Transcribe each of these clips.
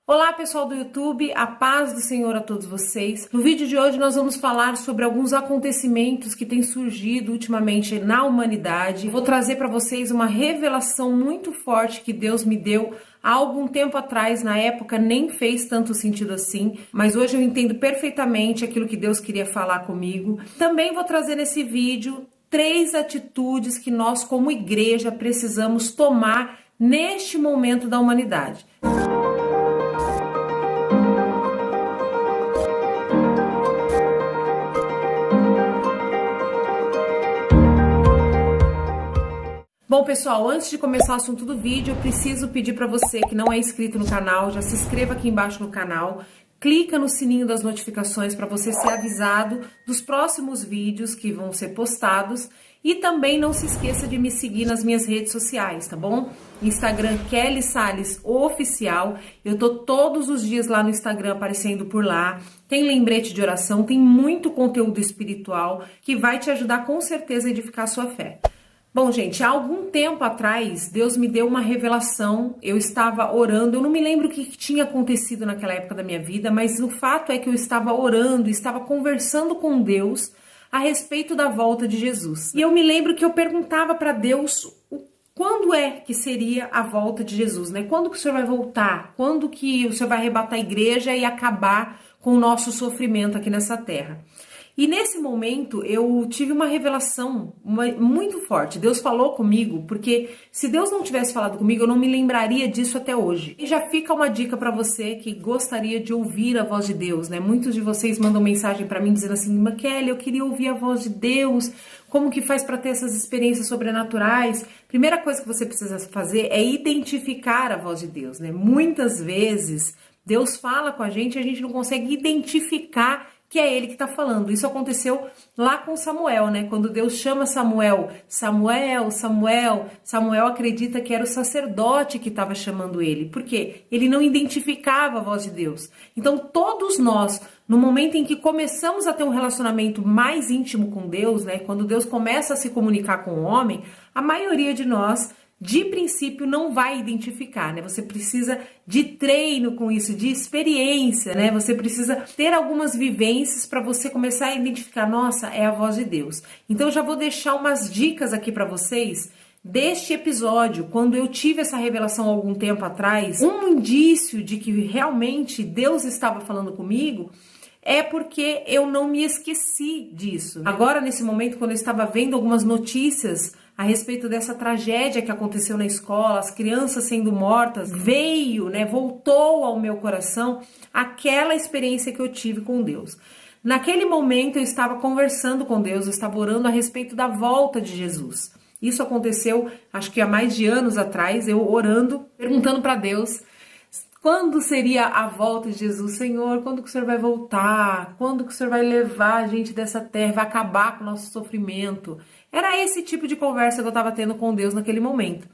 Olá pessoal do YouTube, a paz do Senhor a todos vocês. No vídeo de hoje nós vamos falar sobre alguns acontecimentos que têm surgido ultimamente na humanidade. Vou trazer para vocês uma revelação muito forte que Deus me deu há algum tempo atrás. Na época nem fez tanto sentido assim, mas hoje eu entendo perfeitamente aquilo que Deus queria falar comigo. Também vou trazer nesse vídeo 3 atitudes que nós como igreja precisamos tomar neste momento da humanidade. Bom pessoal, antes de começar o assunto do vídeo, eu preciso pedir para você que não é inscrito no canal, já se inscreva aqui embaixo no canal, clica no sininho das notificações para você ser avisado dos próximos vídeos que vão ser postados e também não se esqueça de me seguir nas minhas redes sociais, tá bom? Instagram Kelly Salles Oficial, eu tô todos os dias lá no Instagram aparecendo por lá, tem lembrete de oração, tem muito conteúdo espiritual que vai te ajudar com certeza a edificar a sua fé. Bom, gente, há algum tempo atrás, Deus me deu uma revelação, eu estava orando, eu não me lembro o que tinha acontecido naquela época da minha vida, mas o fato é que eu estava orando, estava conversando com Deus a respeito da volta de Jesus. E eu me lembro que eu perguntava para Deus quando é que seria a volta de Jesus, né? Quando que o Senhor vai voltar? Quando que o Senhor vai arrebatar a igreja e acabar com o nosso sofrimento aqui nessa terra? E nesse momento eu tive uma revelação muito forte. Deus falou comigo, porque se Deus não tivesse falado comigo, eu não me lembraria disso até hoje. E já fica uma dica para você que gostaria de ouvir a voz de Deus, né? Muitos de vocês mandam mensagem para mim dizendo assim: Kelly, eu queria ouvir a voz de Deus. Como que faz para ter essas experiências sobrenaturais? Primeira coisa que você precisa fazer é identificar a voz de Deus, né? Muitas vezes Deus fala com a gente e a gente não consegue identificar que é ele que está falando. Isso aconteceu lá com Samuel, né? Quando Deus chama Samuel, Samuel, Samuel, Samuel acredita que era o sacerdote que estava chamando ele. Por quê? Ele não identificava a voz de Deus. Então todos nós, no momento em que começamos a ter um relacionamento mais íntimo com Deus, né? Quando Deus começa a se comunicar com o homem, a maioria de nós, de princípio, não vai identificar, né? Você precisa de treino com isso, de experiência, né? Você precisa ter algumas vivências para você começar a identificar, nossa, é a voz de Deus. Então eu já vou deixar umas dicas aqui para vocês deste episódio, quando eu tive essa revelação há algum tempo atrás. Um indício de que realmente Deus estava falando comigo é porque eu não me esqueci disso. Agora, nesse momento, quando eu estava vendo algumas notícias a respeito dessa tragédia que aconteceu na escola, as crianças sendo mortas, voltou ao meu coração aquela experiência que eu tive com Deus. Naquele momento eu estava conversando com Deus, eu estava orando a respeito da volta de Jesus. Isso aconteceu, acho que há mais de anos atrás, eu orando, perguntando para Deus: quando seria a volta de Jesus? Senhor, quando que o Senhor vai voltar? Quando que o Senhor vai levar a gente dessa terra, vai acabar com o nosso sofrimento? Era esse tipo de conversa que eu estava tendo com Deus naquele momento.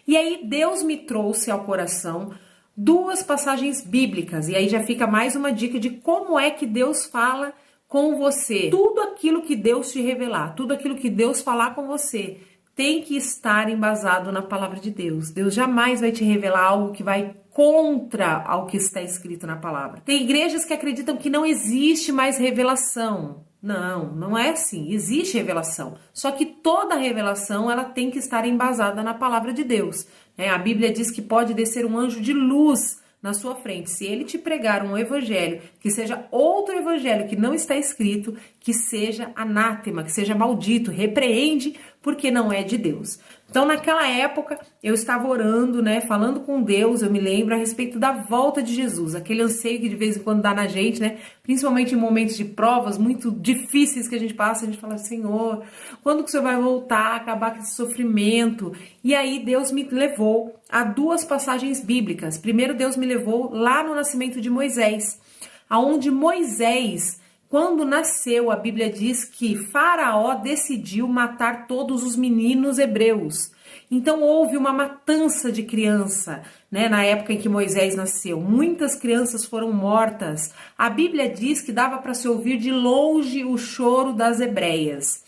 E aí Deus me trouxe ao coração 2 passagens bíblicas. E aí já fica mais uma dica de como é que Deus fala com você. Tudo aquilo que Deus te revelar, tudo aquilo que Deus falar com você, tem que estar embasado na palavra de Deus. Deus jamais vai te revelar algo que vai contra ao que está escrito na palavra. Tem igrejas que acreditam que não existe mais revelação. Não é assim. Existe revelação. Só que toda revelação ela tem que estar embasada na palavra de Deus. A Bíblia diz que pode descer um anjo de luz na sua frente. Se ele te pregar um evangelho, que seja outro evangelho que não está escrito, que seja anátema, que seja maldito, repreende, porque não é de Deus. Então, naquela época, eu estava orando, né, falando com Deus, eu me lembro, a respeito da volta de Jesus, aquele anseio que de vez em quando dá na gente, né, principalmente em momentos de provas muito difíceis que a gente passa, a gente fala: Senhor, quando que o Senhor vai voltar, acabar com esse sofrimento? E aí Deus me levou a 2 passagens bíblicas. Primeiro, Deus me levou lá no nascimento de Moisés, aonde Moisés, quando nasceu, a Bíblia diz que Faraó decidiu matar todos os meninos hebreus. Então houve uma matança de criança, né, na época em que Moisés nasceu. Muitas crianças foram mortas. A Bíblia diz que dava para se ouvir de longe o choro das hebreias.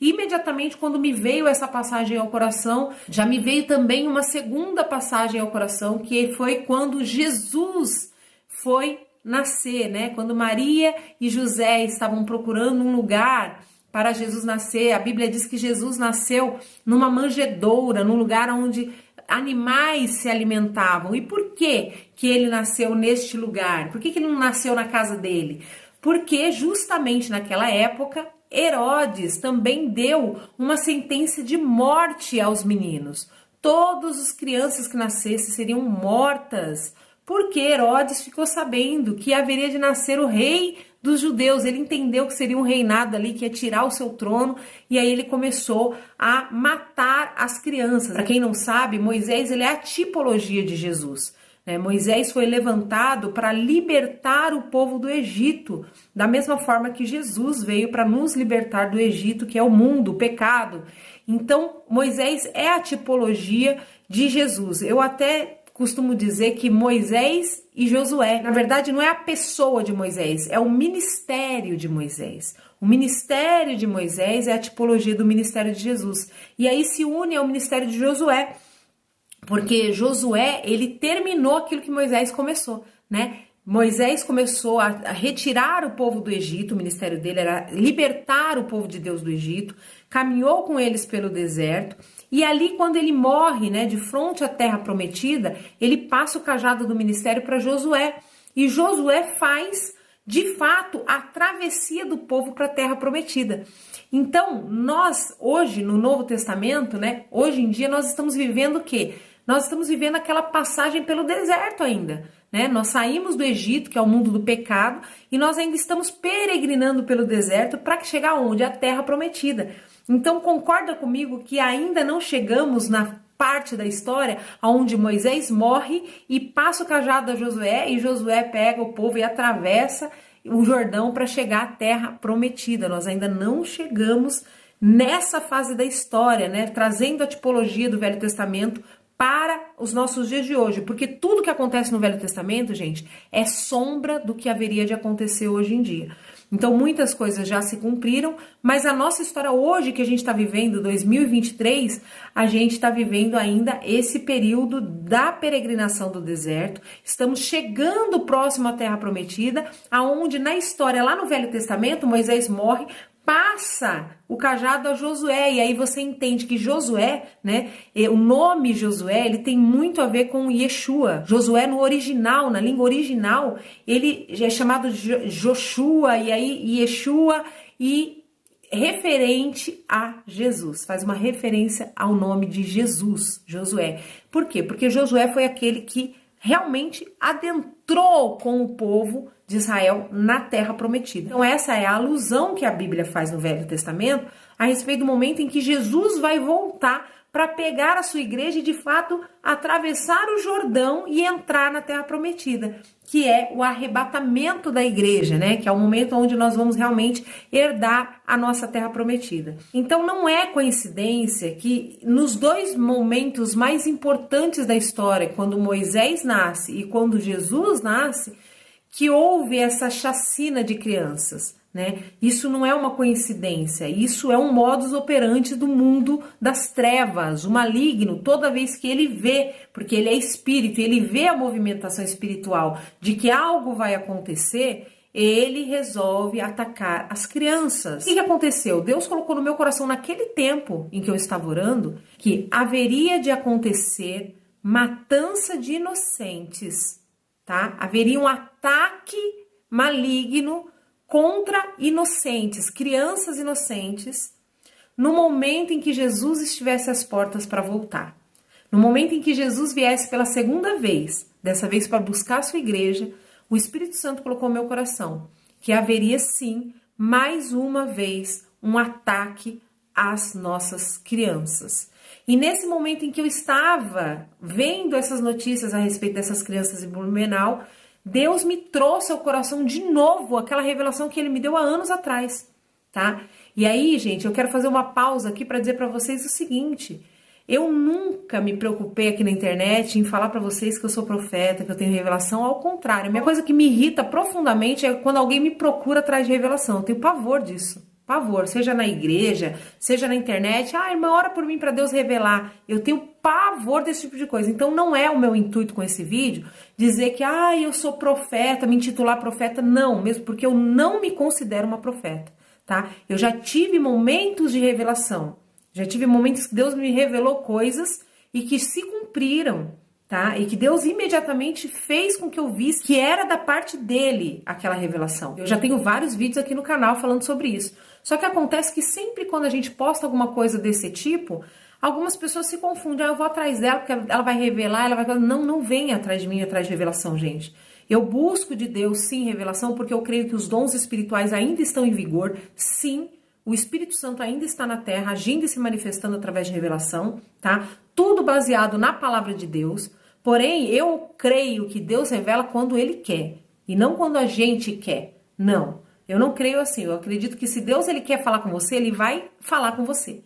Imediatamente, quando me veio essa passagem ao coração, já me veio também uma segunda passagem ao coração, que foi quando Jesus foi nascer, né? Quando Maria e José estavam procurando um lugar para Jesus nascer, a Bíblia diz que Jesus nasceu numa manjedoura, num lugar onde animais se alimentavam. E por que que ele nasceu neste lugar? Por que que ele não nasceu na casa dele? Porque justamente naquela época Herodes também deu uma sentença de morte aos meninos. Todas as crianças que nascessem seriam mortas, porque Herodes ficou sabendo que haveria de nascer o rei dos judeus. Ele entendeu que seria um reinado ali, que ia tirar o seu trono, e aí ele começou a matar as crianças. Para quem não sabe, Moisés ele é a tipologia de Jesus. Moisés foi levantado para libertar o povo do Egito, da mesma forma que Jesus veio para nos libertar do Egito, que é o mundo, o pecado. Então, Moisés é a tipologia de Jesus. Eu até costumo dizer que Moisés e Josué, na verdade, não é a pessoa de Moisés, é o ministério de Moisés. O ministério de Moisés é a tipologia do ministério de Jesus. E aí se une ao ministério de Josué, porque Josué, ele terminou aquilo que Moisés começou, né? Moisés começou a retirar o povo do Egito, o ministério dele era libertar o povo de Deus do Egito, caminhou com eles pelo deserto, e ali quando ele morre, né, de frente à terra prometida, ele passa o cajado do ministério para Josué, e Josué faz, de fato, a travessia do povo para a terra prometida. Então, nós, hoje, no Novo Testamento, né, hoje em dia, nós estamos vivendo o quê? Nós estamos vivendo aquela passagem pelo deserto ainda, né? Nós saímos do Egito, que é o mundo do pecado, e nós ainda estamos peregrinando pelo deserto para chegar onde? A terra prometida. Então concorda comigo que ainda não chegamos na parte da história onde Moisés morre e passa o cajado a Josué, e Josué pega o povo e atravessa o Jordão para chegar à terra prometida. Nós ainda não chegamos nessa fase da história, né? Trazendo a tipologia do Velho Testamento para os nossos dias de hoje, porque tudo que acontece no Velho Testamento, gente, é sombra do que haveria de acontecer hoje em dia. Então, muitas coisas já se cumpriram, mas a nossa história hoje que a gente está vivendo, 2023, a gente está vivendo ainda esse período da peregrinação do deserto. Estamos chegando próximo à Terra Prometida, aonde na história, lá no Velho Testamento, Moisés morre, passa o cajado a Josué, e aí você entende que Josué, né, o nome Josué, ele tem muito a ver com Yeshua. Josué no original, na língua original, ele é chamado de Joshua, e aí Yeshua, e referente a Jesus, faz uma referência ao nome de Jesus, Josué. Por quê? Porque Josué foi aquele que realmente adentrou com o povo de Israel na terra prometida. Então essa é a alusão que a Bíblia faz no Velho Testamento a respeito do momento em que Jesus vai voltar para pegar a sua igreja e de fato atravessar o Jordão e entrar na terra prometida, que é o arrebatamento da igreja, né? Que é o momento onde nós vamos realmente herdar a nossa terra prometida. Então não é coincidência que nos dois momentos mais importantes da história, quando Moisés nasce e quando Jesus nasce, que houve essa chacina de crianças, né? Isso não é uma coincidência, isso é um modus operandi do mundo das trevas, o maligno, toda vez que ele vê, porque ele é espírito, ele vê a movimentação espiritual de que algo vai acontecer, ele resolve atacar as crianças. O que aconteceu? Deus colocou no meu coração naquele tempo em que eu estava orando, que haveria de acontecer matança de inocentes, tá? Haveria um ataque maligno contra inocentes, crianças inocentes, no momento em que Jesus estivesse às portas para voltar. No momento em que Jesus viesse pela segunda vez, dessa vez para buscar a sua igreja, o Espírito Santo colocou no meu coração que haveria sim, mais uma vez, um ataque às nossas crianças. E nesse momento em que eu estava vendo essas notícias a respeito dessas crianças em Blumenau, Deus me trouxe ao coração de novo aquela revelação que ele me deu há anos atrás, tá? E aí, gente, eu quero fazer uma pausa aqui para dizer para vocês o seguinte: eu nunca me preocupei aqui na internet em falar para vocês que eu sou profeta, que eu tenho revelação. Ao contrário, a minha coisa que me irrita profundamente é quando alguém me procura atrás de revelação. Eu tenho pavor disso. Pavor, seja na igreja, seja na internet. Ah, irmã, ora por mim para Deus revelar. Eu tenho pavor desse tipo de coisa. Então não é o meu intuito com esse vídeo dizer que eu sou profeta, me intitular profeta, não, mesmo porque eu não me considero uma profeta, tá? Eu já tive momentos de revelação, já tive momentos que Deus me revelou coisas e que se cumpriram, tá? E que Deus imediatamente fez com que eu visse que era da parte dele aquela revelação. Eu já tenho vários vídeos aqui no canal falando sobre isso. Só que acontece que sempre quando a gente posta alguma coisa desse tipo, algumas pessoas se confundem. Eu vou atrás dela porque ela vai revelar, ela vai... Não vem atrás de mim, atrás de revelação, gente. Eu busco de Deus, sim, revelação, porque eu creio que os dons espirituais ainda estão em vigor, sim. O Espírito Santo ainda está na terra, agindo e se manifestando através de revelação, tá? Tudo baseado na palavra de Deus. Porém, eu creio que Deus revela quando Ele quer e não quando a gente quer. Não, eu não creio assim. Eu acredito que se Deus ele quer falar com você, Ele vai falar com você.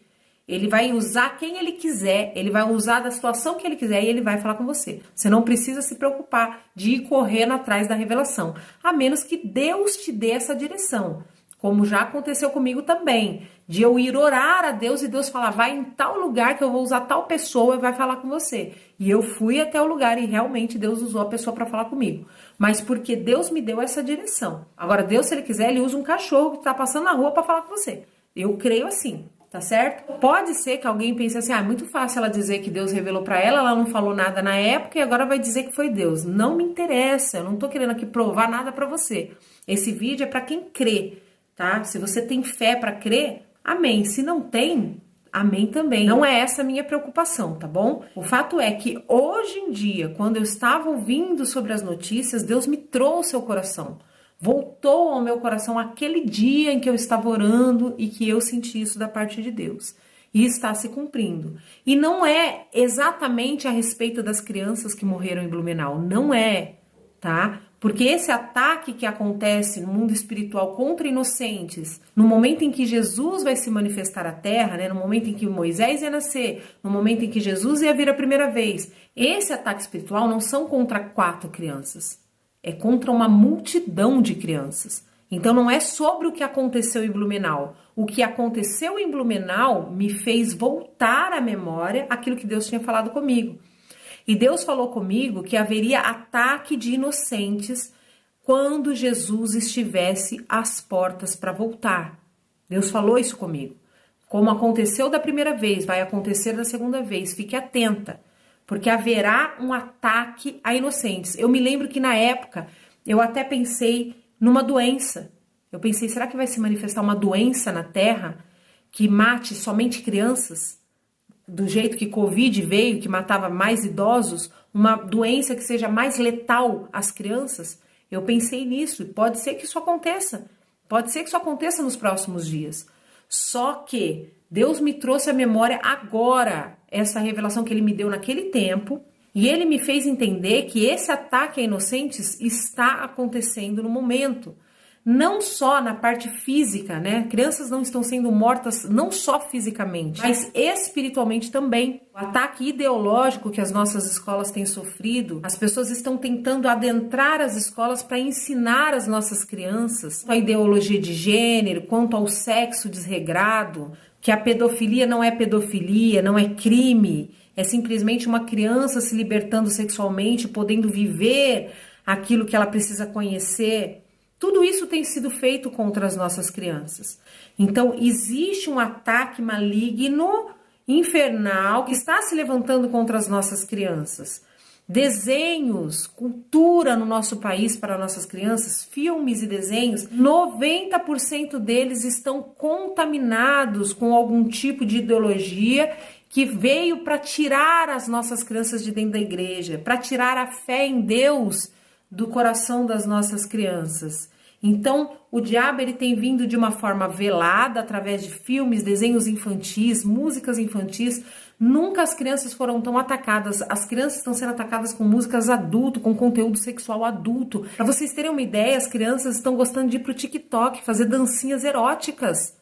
Ele vai usar quem Ele quiser, Ele vai usar da situação que Ele quiser e Ele vai falar com você. Você não precisa se preocupar de ir correndo atrás da revelação, a menos que Deus te dê essa direção. Como já aconteceu comigo também, de eu ir orar a Deus e Deus falar, vai em tal lugar que eu vou usar tal pessoa e vai falar com você. E eu fui até o lugar e realmente Deus usou a pessoa para falar comigo. Mas porque Deus me deu essa direção. Agora Deus, se Ele quiser, Ele usa um cachorro que está passando na rua para falar com você. Eu creio assim, tá certo? Pode ser que alguém pense assim, é muito fácil ela dizer que Deus revelou para ela não falou nada na época e agora vai dizer que foi Deus. Não me interessa, eu não tô querendo aqui provar nada para você. Esse vídeo é para quem crê. Tá? Se você tem fé para crer, amém. Se não tem, amém também. Não é essa a minha preocupação, tá bom? O fato é que hoje em dia, quando eu estava ouvindo sobre as notícias, Deus me trouxe ao coração. Voltou ao meu coração aquele dia em que eu estava orando e que eu senti isso da parte de Deus. E está se cumprindo. E não é exatamente a respeito das crianças que morreram em Blumenau. Não é, tá? Porque esse ataque que acontece no mundo espiritual contra inocentes, no momento em que Jesus vai se manifestar à terra, né, no momento em que Moisés ia nascer, no momento em que Jesus ia vir a primeira vez, esse ataque espiritual não são contra 4 crianças, é contra uma multidão de crianças. Então não é sobre o que aconteceu em Blumenau. O que aconteceu em Blumenau me fez voltar à memória aquilo que Deus tinha falado comigo. E Deus falou comigo que haveria ataque de inocentes quando Jesus estivesse às portas para voltar. Deus falou isso comigo. Como aconteceu da primeira vez, vai acontecer da segunda vez. Fique atenta, porque haverá um ataque a inocentes. Eu me lembro que na época eu até pensei numa doença. Eu pensei, será que vai se manifestar uma doença na Terra que mate somente crianças? Do jeito que Covid veio, que matava mais idosos, uma doença que seja mais letal às crianças? Eu pensei nisso e pode ser que isso aconteça. Pode ser que isso aconteça nos próximos dias. Só que Deus me trouxe à memória agora essa revelação que Ele me deu naquele tempo e Ele me fez entender que esse ataque a inocentes está acontecendo no momento. Não só na parte física, né? Crianças não estão sendo mortas não só fisicamente, mas espiritualmente também. O ataque ideológico que as nossas escolas têm sofrido, as pessoas estão tentando adentrar as escolas para ensinar as nossas crianças a ideologia de gênero, quanto ao sexo desregrado, que a pedofilia não é pedofilia, não é crime, é simplesmente uma criança se libertando sexualmente, podendo viver aquilo que ela precisa conhecer. Tudo isso tem sido feito contra as nossas crianças. Então, existe um ataque maligno, infernal, que está se levantando contra as nossas crianças. Desenhos, cultura no nosso país para nossas crianças, filmes e desenhos, 90% deles estão contaminados com algum tipo de ideologia que veio para tirar as nossas crianças de dentro da igreja, para tirar a fé em Deus do coração das nossas crianças. Então, o diabo ele tem vindo de uma forma velada, através de filmes, desenhos infantis, músicas infantis. Nunca as crianças foram tão atacadas. As crianças estão sendo atacadas com músicas adulto, com conteúdo sexual adulto. Para vocês terem uma ideia, as crianças estão gostando de ir pro TikTok, fazer dancinhas eróticas,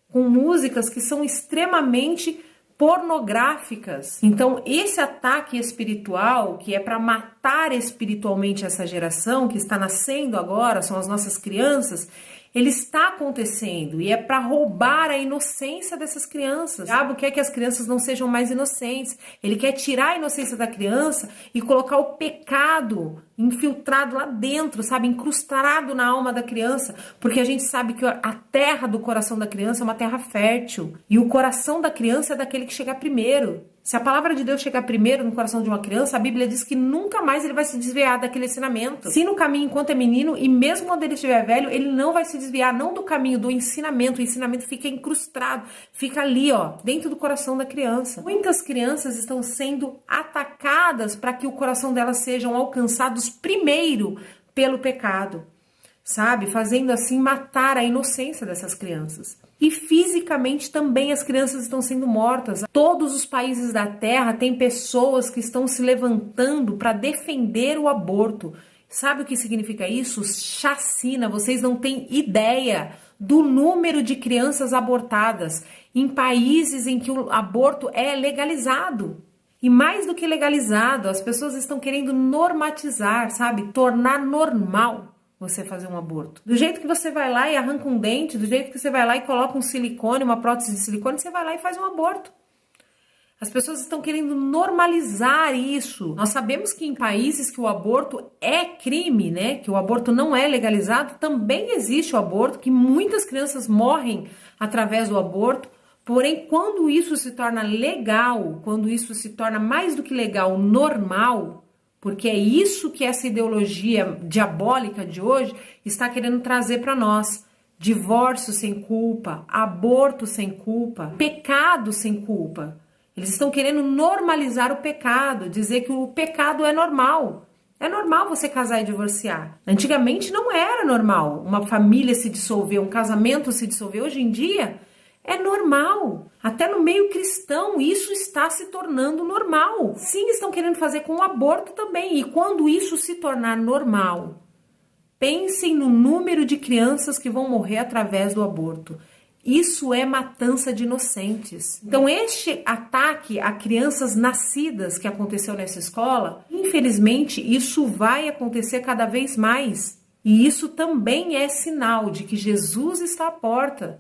com músicas que são extremamente pornográficas. Então, esse ataque espiritual, que é para matar espiritualmente essa geração que está nascendo agora, são as nossas crianças, Ele está acontecendo e é para roubar a inocência dessas crianças. O diabo quer que as crianças não sejam mais inocentes. Ele quer tirar a inocência da criança e colocar o pecado infiltrado lá dentro, sabe? Incrustado na alma da criança. Porque a gente sabe que a terra do coração da criança é uma terra fértil. E o coração da criança é daquele que chega primeiro. Se a palavra de Deus chegar primeiro no coração de uma criança, a Bíblia diz que nunca mais ele vai se desviar daquele ensinamento. Se no caminho enquanto é menino, e mesmo quando ele estiver velho, ele não vai se desviar, não do caminho, do ensinamento. O ensinamento fica incrustado, fica ali, ó, dentro do coração da criança. Muitas crianças estão sendo atacadas para que o coração delas sejam alcançados primeiro pelo pecado, sabe? Fazendo assim matar a inocência dessas crianças. E fisicamente também as crianças estão sendo mortas. Todos os países da Terra têm pessoas que estão se levantando para defender o aborto. Sabe o que significa isso? Chacina. Vocês não têm ideia do número de crianças abortadas em países em que o aborto é legalizado. E mais do que legalizado, as pessoas estão querendo normatizar, sabe? Tornar normal você fazer um aborto. Do jeito que você vai lá e arranca um dente, do jeito que você vai lá e coloca um silicone, uma prótese de silicone, você vai lá e faz um aborto. As pessoas estão querendo normalizar isso. Nós sabemos que em países que o aborto é crime, né? Que o aborto não é legalizado, também existe o aborto, que muitas crianças morrem através do aborto. Porém, quando isso se torna legal, quando isso se torna mais do que legal, normal, porque é isso que essa ideologia diabólica de hoje está querendo trazer para nós. Divórcio sem culpa, aborto sem culpa, pecado sem culpa. Eles estão querendo normalizar o pecado, dizer que o pecado é normal. É normal você casar e divorciar. Antigamente não era normal uma família se dissolver, um casamento se dissolver. Hoje em dia é normal. Até no meio cristão isso está se tornando normal. Sim, estão querendo fazer com o aborto também. E quando isso se tornar normal, pensem no número de crianças que vão morrer através do aborto. Isso é matança de inocentes. Então este ataque a crianças nascidas que aconteceu nessa escola, infelizmente isso vai acontecer cada vez mais. E isso também é sinal de que Jesus está à porta,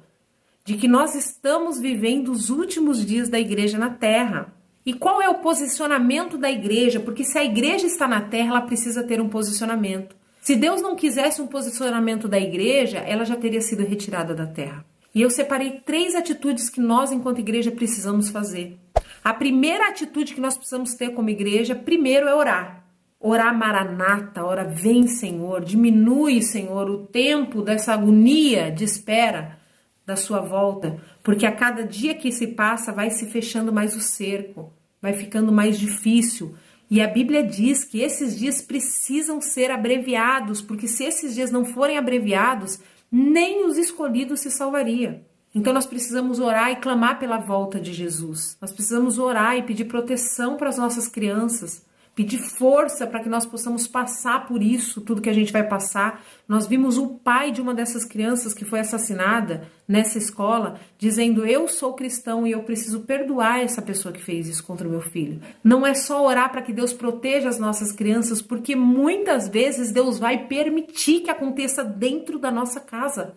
de que nós estamos vivendo os últimos dias da igreja na terra. E qual é o posicionamento da igreja? Porque se a igreja está na terra, ela precisa ter um posicionamento. Se Deus não quisesse um posicionamento da igreja, ela já teria sido retirada da terra. E eu separei 3 atitudes que nós, enquanto igreja, precisamos fazer. A primeira atitude que nós precisamos ter como igreja, primeiro é orar. Orar maranata, ora vem Senhor, diminui Senhor o tempo dessa agonia de espera da sua volta, porque a cada dia que se passa vai se fechando mais o cerco, vai ficando mais difícil. E a Bíblia diz que esses dias precisam ser abreviados, porque se esses dias não forem abreviados, nem os escolhidos se salvaria. Então nós precisamos orar e clamar pela volta de Jesus. Nós precisamos orar e pedir proteção para as nossas crianças, pedir força para que nós possamos passar por isso, tudo que a gente vai passar. Nós vimos o pai de uma dessas crianças que foi assassinada nessa escola, dizendo: eu sou cristão e eu preciso perdoar essa pessoa que fez isso contra o meu filho. Não é só orar para que Deus proteja as nossas crianças, porque muitas vezes Deus vai permitir que aconteça dentro da nossa casa.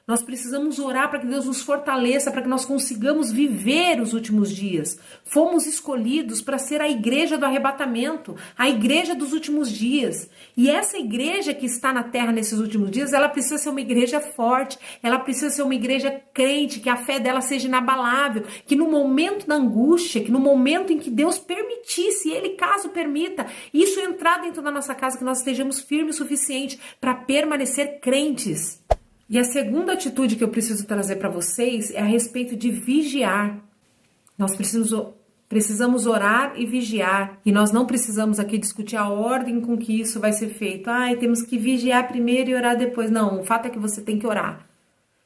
Nós precisamos orar para que Deus nos fortaleça, para que nós consigamos viver os últimos dias. Fomos escolhidos para ser a igreja do arrebatamento, a igreja dos últimos dias. E essa igreja que está na terra nesses últimos dias, ela precisa ser uma igreja forte, ela precisa ser uma igreja crente, que a fé dela seja inabalável, que no momento da angústia, que no momento em que Deus permitisse, Ele caso permita, isso entrar dentro da nossa casa, que nós estejamos firmes o suficiente para permanecer crentes. E a segunda atitude que eu preciso trazer para vocês é a respeito de vigiar. Nós precisamos orar e vigiar. E nós não precisamos aqui discutir a ordem com que isso vai ser feito. Temos que vigiar primeiro e orar depois. Não, o fato é que você tem que orar.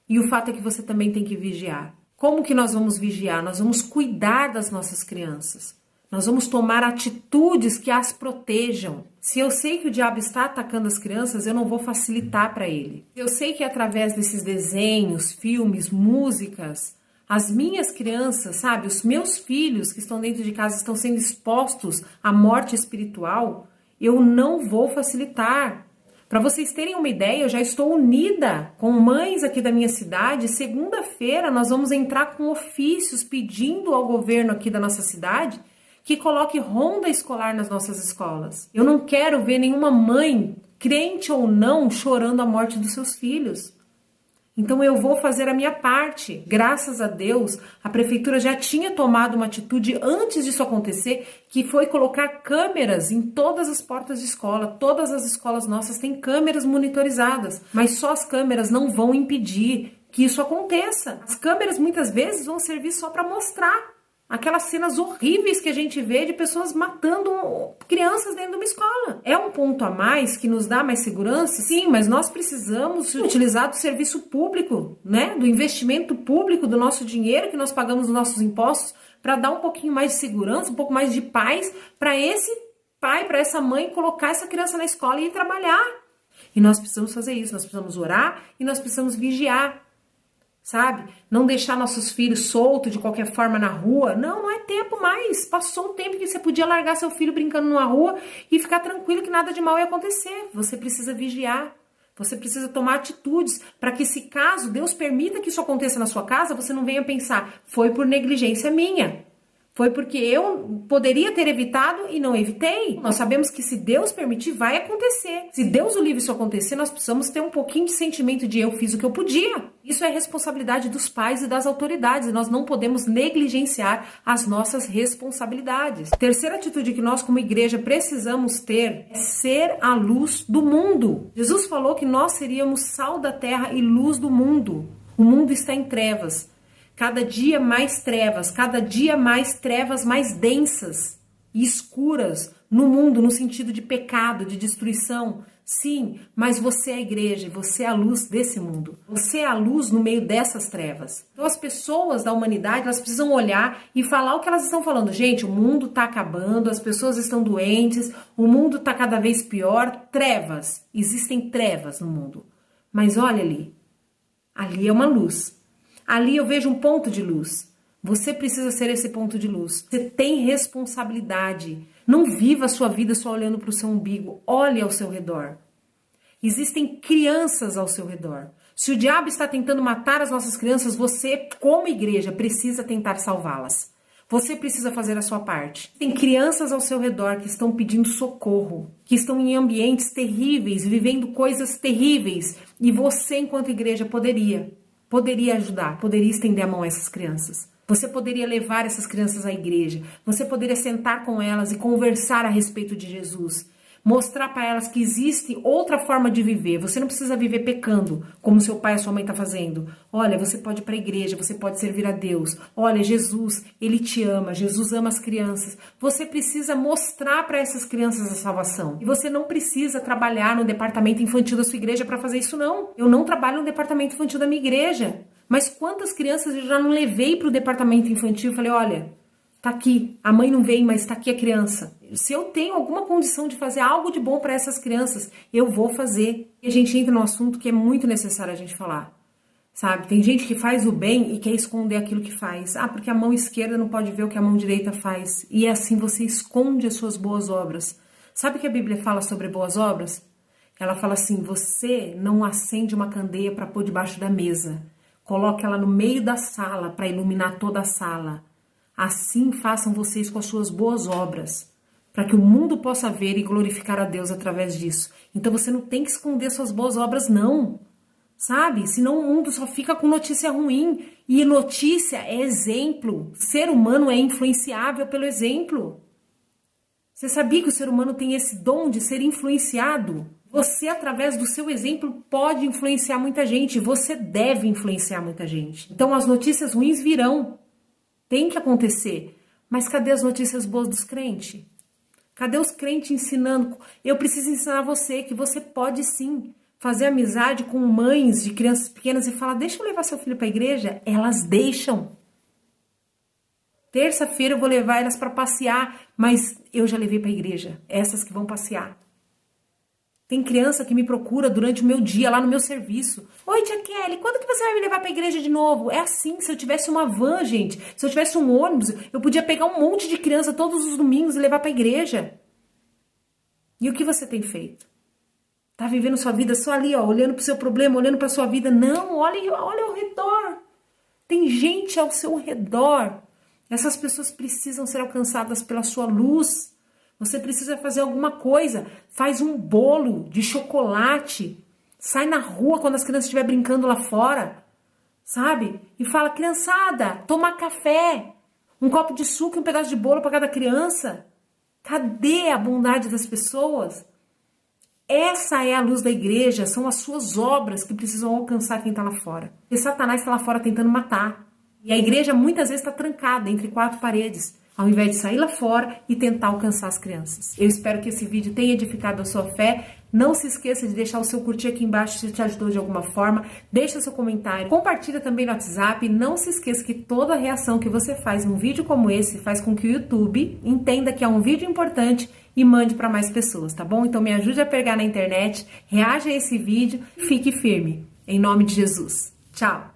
E o fato é que você também tem que vigiar. Como que nós vamos vigiar? Nós vamos cuidar das nossas crianças. Nós vamos tomar atitudes que as protejam. Se eu sei que o diabo está atacando as crianças, eu não vou facilitar para ele. Eu sei que através desses desenhos, filmes, músicas, as minhas crianças, sabe, os meus filhos que estão dentro de casa estão sendo expostos à morte espiritual, eu não vou facilitar. Para vocês terem uma ideia, eu já estou unida com mães aqui da minha cidade. Segunda-feira nós vamos entrar com ofícios pedindo ao governo aqui da nossa cidade que coloque ronda escolar nas nossas escolas. Eu não quero ver nenhuma mãe, crente ou não, chorando a morte dos seus filhos. Então eu vou fazer a minha parte. Graças a Deus, a prefeitura já tinha tomado uma atitude antes disso acontecer, que foi colocar câmeras em todas as portas de escola. Todas as escolas nossas têm câmeras monitorizadas, mas só as câmeras não vão impedir que isso aconteça. As câmeras muitas vezes vão servir só para mostrar aquelas cenas horríveis que a gente vê de pessoas matando crianças dentro de uma escola. É um ponto a mais que nos dá mais segurança? Sim, mas nós precisamos utilizar do serviço público, né? Do investimento público, do nosso dinheiro que nós pagamos nos nossos impostos, para dar um pouquinho mais de segurança, um pouco mais de paz para esse pai, para essa mãe colocar essa criança na escola e ir trabalhar. E nós precisamos fazer isso, nós precisamos orar e nós precisamos vigiar. Sabe? Não deixar nossos filhos soltos de qualquer forma na rua. Não é tempo mais. Passou o tempo que você podia largar seu filho brincando numa rua e ficar tranquilo que nada de mal ia acontecer. Você precisa vigiar. Você precisa tomar atitudes para que, se caso Deus permita que isso aconteça na sua casa, você não venha pensar, foi por negligência minha. Foi porque eu poderia ter evitado e não evitei. Nós sabemos que se Deus permitir, vai acontecer. Se Deus o livre isso acontecer, nós precisamos ter um pouquinho de sentimento de eu fiz o que eu podia. Isso é responsabilidade dos pais e das autoridades. E nós não podemos negligenciar as nossas responsabilidades. Terceira atitude que nós como igreja precisamos ter é ser a luz do mundo. Jesus falou que nós seríamos sal da terra e luz do mundo. O mundo está em trevas. Cada dia mais trevas mais densas e escuras no mundo, no sentido de pecado, de destruição. Sim, mas você é a igreja, você é a luz desse mundo. Você é a luz no meio dessas trevas. Então as pessoas da humanidade, elas precisam olhar e falar o que elas estão falando. Gente, o mundo está acabando, as pessoas estão doentes, o mundo está cada vez pior. Trevas, existem trevas no mundo. Mas olha ali é uma luz. Ali eu vejo um ponto de luz. Você precisa ser esse ponto de luz. Você tem responsabilidade. Não viva a sua vida só olhando para o seu umbigo. Olhe ao seu redor. Existem crianças ao seu redor. Se o diabo está tentando matar as nossas crianças, você, como igreja, precisa tentar salvá-las. Você precisa fazer a sua parte. Tem crianças ao seu redor que estão pedindo socorro, que estão em ambientes terríveis, vivendo coisas terríveis. E você, enquanto igreja, poderia ajudar, poderia estender a mão a essas crianças. Você poderia levar essas crianças à igreja. Você poderia sentar com elas e conversar a respeito de Jesus. Mostrar para elas que existe outra forma de viver. Você não precisa viver pecando, como seu pai ou sua mãe está fazendo. Olha, você pode ir para a igreja, você pode servir a Deus. Olha, Jesus, Ele te ama, Jesus ama as crianças. Você precisa mostrar para essas crianças a salvação. E você não precisa trabalhar no departamento infantil da sua igreja para fazer isso, não. Eu não trabalho no departamento infantil da minha igreja. Mas quantas crianças eu já não levei para o departamento infantil e falei, olha, tá aqui, a mãe não veio, mas tá aqui a criança. Se eu tenho alguma condição de fazer algo de bom para essas crianças, eu vou fazer. E a gente entra num assunto que é muito necessário a gente falar, sabe? Tem gente que faz o bem e quer esconder aquilo que faz. Ah, porque a mão esquerda não pode ver o que a mão direita faz. E assim você esconde as suas boas obras. Sabe o que a Bíblia fala sobre boas obras? Ela fala assim, você não acende uma candeia para pôr debaixo da mesa. Coloque ela no meio da sala para iluminar toda a sala. Assim façam vocês com as suas boas obras, para que o mundo possa ver e glorificar a Deus através disso. Então você não tem que esconder suas boas obras, não. Sabe? Senão o mundo só fica com notícia ruim. E notícia é exemplo. O ser humano é influenciável pelo exemplo. Você sabia que o ser humano tem esse dom de ser influenciado? Você, através do seu exemplo, pode influenciar muita gente. Você deve influenciar muita gente. Então as notícias ruins virão. Tem que acontecer. Mas cadê as notícias boas dos crentes? Cadê os crentes ensinando? Eu preciso ensinar você que você pode sim fazer amizade com mães de crianças pequenas e falar, deixa eu levar seu filho para a igreja. Elas deixam. Terça-feira eu vou levar elas para passear, mas eu já levei para a igreja. Essas que vão passear. Tem criança que me procura durante o meu dia, lá no meu serviço. Oi, tia Kelly, quando que você vai me levar pra igreja de novo? É assim, se eu tivesse uma van, gente, se eu tivesse um ônibus, eu podia pegar um monte de criança todos os domingos e levar pra igreja. E o que você tem feito? Tá vivendo sua vida só ali, ó, olhando pro seu problema, olhando pra sua vida. Não, olha ao redor. Tem gente ao seu redor. Essas pessoas precisam ser alcançadas pela sua luz. Você precisa fazer alguma coisa. Faz um bolo de chocolate. Sai na rua quando as crianças estiverem brincando lá fora. Sabe? E fala, criançada, tomar café. Um copo de suco e um pedaço de bolo para cada criança. Cadê a bondade das pessoas? Essa é a luz da igreja, são as suas obras que precisam alcançar quem está lá fora. E Satanás está lá fora tentando matar. E a igreja muitas vezes está trancada entre quatro paredes, ao invés de sair lá fora e tentar alcançar as crianças. Eu espero que esse vídeo tenha edificado a sua fé. Não se esqueça de deixar o seu curtir aqui embaixo se te ajudou de alguma forma. Deixa seu comentário, compartilha também no WhatsApp. Não se esqueça que toda reação que você faz num vídeo como esse faz com que o YouTube entenda que é um vídeo importante e mande para mais pessoas, tá bom? Então me ajude a pegar na internet, reaja a esse vídeo, fique firme. Em nome de Jesus. Tchau!